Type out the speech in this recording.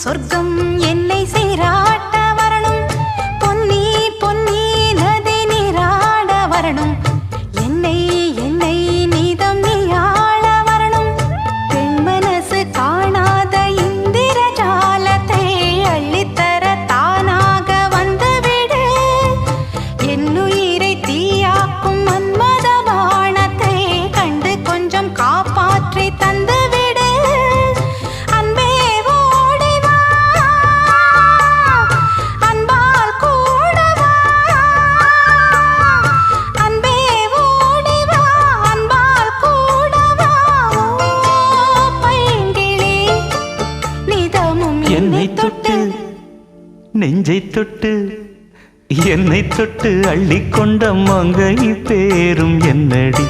சொர்க்கம் என்னை சீராட்ட வரணும், பொன்னி பொன்னி நதி நீராட வரணும், என்னை என்னை நீதம் நீயாள வரணும். பெண் மனசு காணாத இந்திர ஜாலத்தை அள்ளித்தர தானாக வந்துவிடு. என்னுயிரை தீயாக்கும் மன்மத பாணத்தை கண்டு கொஞ்சம் காப்பாற்றி தந்துவிடு. அன்பே ஓடி வா, அன்பால் கூட வா. அன்பே ஓடி வா, அன்பால் கூட வா. ஓ பைங்கிளி, நிதமும் என்னை தொட்டு நெஞ்சை தொட்டு என்னை தொட்டு அள்ளிக்கொண்ட மங்கை பேரும் என்னடி.